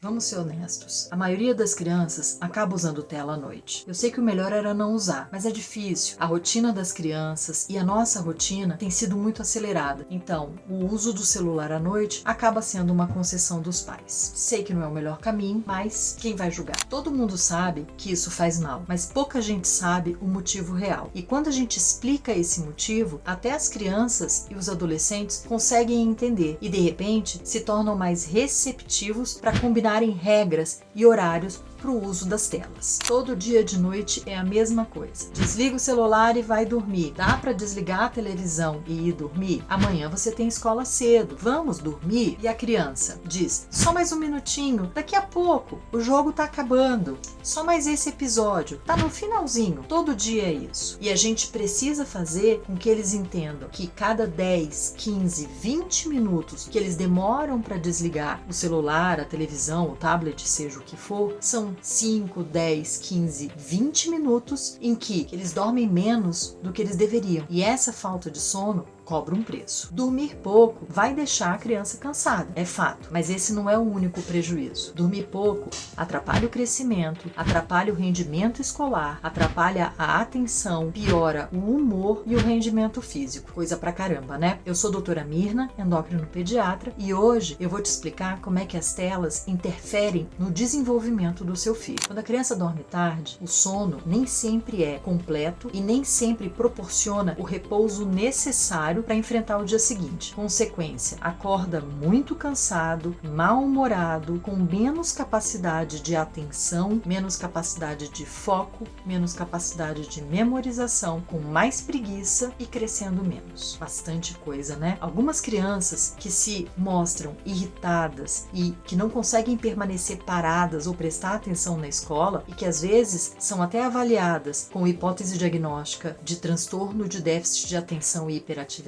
Vamos ser honestos. A maioria das crianças acaba usando tela à noite. Eu sei que o melhor era não usar, mas é difícil. A rotina das crianças e a nossa rotina tem sido muito acelerada. Então, o uso do celular à noite acaba sendo uma concessão dos pais. Sei que não é o melhor caminho, mas quem vai julgar? Todo mundo sabe que isso faz mal, mas pouca gente sabe o motivo real. E quando a gente explica esse motivo, até as crianças e os adolescentes conseguem entender e de repente se tornam mais receptivos para combinarem regras e horários para o uso das telas. Todo dia de noite é a mesma coisa. Desliga o celular e vai dormir. Dá para desligar a televisão e ir dormir? Amanhã você tem escola cedo. Vamos dormir? E a criança diz: só mais um minutinho, daqui a pouco, o jogo tá acabando. Só mais esse episódio, tá no finalzinho. Todo dia é isso. E a gente precisa fazer com que eles entendam que cada 10, 15, 20 minutos que eles demoram para desligar o celular, a televisão, o tablet, seja o que for, são 5, 10, 15, 20 minutos em que eles dormem menos do que eles deveriam. E essa falta de sono cobra um preço. Dormir pouco vai deixar a criança cansada, é fato, mas esse não é o único prejuízo. Dormir pouco atrapalha o crescimento, atrapalha o rendimento escolar, atrapalha a atenção, piora o humor e o rendimento físico. Coisa pra caramba, né? Eu sou a doutora Mirna, endócrino pediatra, e hoje eu vou te explicar como é que as telas interferem no desenvolvimento do seu filho. Quando a criança dorme tarde, o sono nem sempre é completo e nem sempre proporciona o repouso necessário para enfrentar o dia seguinte. Consequência, acorda muito cansado, mal-humorado, com menos capacidade de atenção, menos capacidade de foco, menos capacidade de memorização, com mais preguiça e crescendo menos. Bastante coisa, né? Algumas crianças que se mostram irritadas e que não conseguem permanecer paradas ou prestar atenção na escola e que às vezes são até avaliadas com hipótese diagnóstica de transtorno de déficit de atenção e hiperatividade,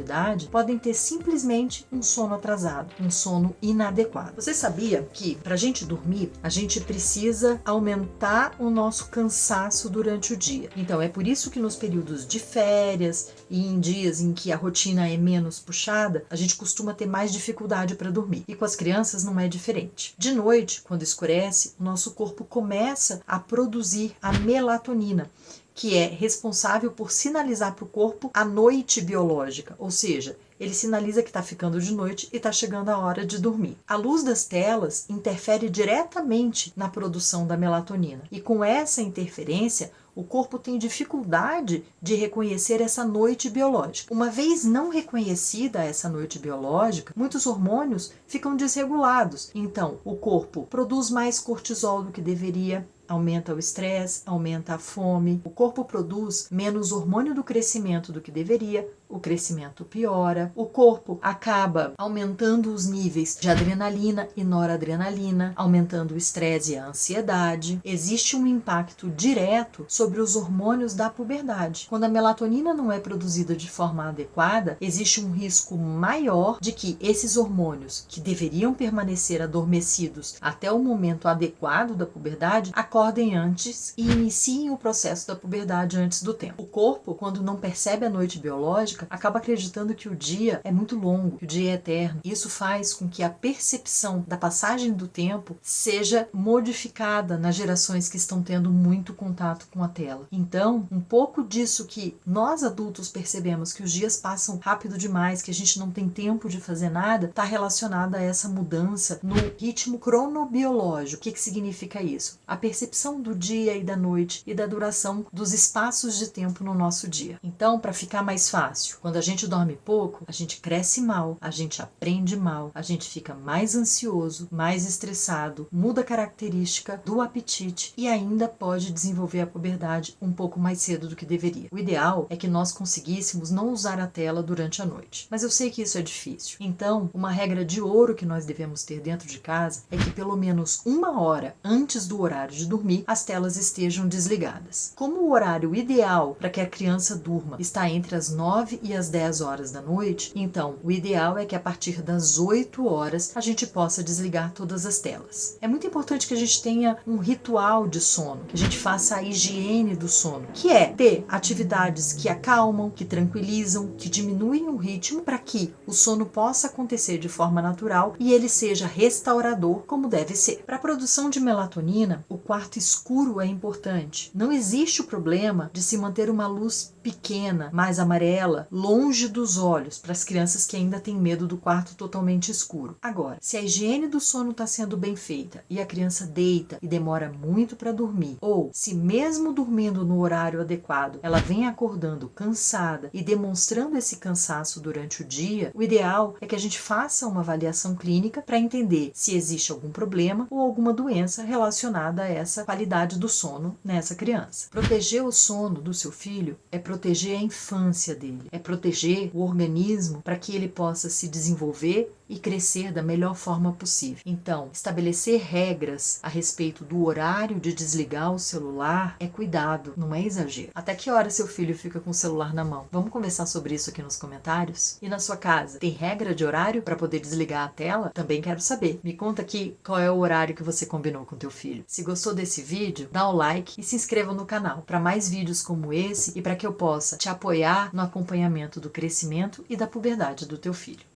podem ter simplesmente um sono atrasado, um sono inadequado. Você sabia que para a gente dormir, a gente precisa aumentar o nosso cansaço durante o dia? Então é por isso que nos períodos de férias e em dias em que a rotina é menos puxada, a gente costuma ter mais dificuldade para dormir. E com as crianças não é diferente. De noite, quando escurece, o nosso corpo começa a produzir a melatonina, que é responsável por sinalizar para o corpo a noite biológica, ou seja, ele sinaliza que está ficando de noite e está chegando a hora de dormir. A luz das telas interfere diretamente na produção da melatonina e com essa interferência, o corpo tem dificuldade de reconhecer essa noite biológica. Uma vez não reconhecida essa noite biológica, muitos hormônios ficam desregulados. Então, o corpo produz mais cortisol do que deveria, aumenta o estresse, aumenta a fome, o corpo produz menos hormônio do crescimento do que deveria, o crescimento piora, o corpo acaba aumentando os níveis de adrenalina e noradrenalina, aumentando o estresse e a ansiedade. Existe um impacto direto sobre os hormônios da puberdade. Quando a melatonina não é produzida de forma adequada, existe um risco maior de que esses hormônios, que deveriam permanecer adormecidos até o momento adequado da puberdade, acordem antes e iniciem o processo da puberdade antes do tempo. O corpo, quando não percebe a noite biológica, acaba acreditando que o dia é muito longo, que o dia é eterno. Isso faz com que a percepção da passagem do tempo seja modificada nas gerações que estão tendo muito contato com a tela. Então, um pouco disso que nós adultos percebemos, que os dias passam rápido demais, que a gente não tem tempo de fazer nada, está relacionada a essa mudança no ritmo cronobiológico. O que significa isso? A percepção do dia e da noite e da duração dos espaços de tempo no nosso dia. Então, para ficar mais fácil, quando a gente dorme pouco, a gente cresce mal, a gente aprende mal, a gente fica mais ansioso, mais estressado, muda a característica do apetite e ainda pode desenvolver a puberdade um pouco mais cedo do que deveria. O ideal é que nós conseguíssemos não usar a tela durante a noite, mas eu sei que isso é difícil. Então, uma regra de ouro que nós devemos ter dentro de casa é que pelo menos 1 hora antes do horário de dormir, as telas estejam desligadas. Como o horário ideal para que a criança durma está entre as 9 9 e às 10 horas da noite, então o ideal é que a partir das 8 horas a gente possa desligar todas as telas. É muito importante que a gente tenha um ritual de sono, que a gente faça a higiene do sono, que é ter atividades que acalmam, que tranquilizam, que diminuem o ritmo para que o sono possa acontecer de forma natural e ele seja restaurador como deve ser. Para a produção de melatonina, o quarto escuro é importante. Não existe o problema de se manter uma luz pequena, mais amarela, longe dos olhos, para as crianças que ainda têm medo do quarto totalmente escuro. Agora, se a higiene do sono está sendo bem feita e a criança deita e demora muito para dormir, ou se mesmo dormindo no horário adequado, ela vem acordando cansada e demonstrando esse cansaço durante o dia, o ideal é que a gente faça uma avaliação clínica para entender se existe algum problema ou alguma doença relacionada a essa qualidade do sono nessa criança. Proteger o sono do seu filho é proteger a infância dele, é proteger o organismo para que ele possa se desenvolver e crescer da melhor forma possível. Então, estabelecer regras a respeito do horário de desligar o celular é cuidado, não é exagero. Até que hora seu filho fica com o celular na mão? Vamos conversar sobre isso aqui nos comentários? E na sua casa, tem regra de horário para poder desligar a tela? Também quero saber. Me conta aqui qual é o horário que você combinou com teu filho. Se gostou desse vídeo, dá o like e se inscreva no canal para mais vídeos como esse e para que eu possa te apoiar no acompanhamento do crescimento e da puberdade do teu filho.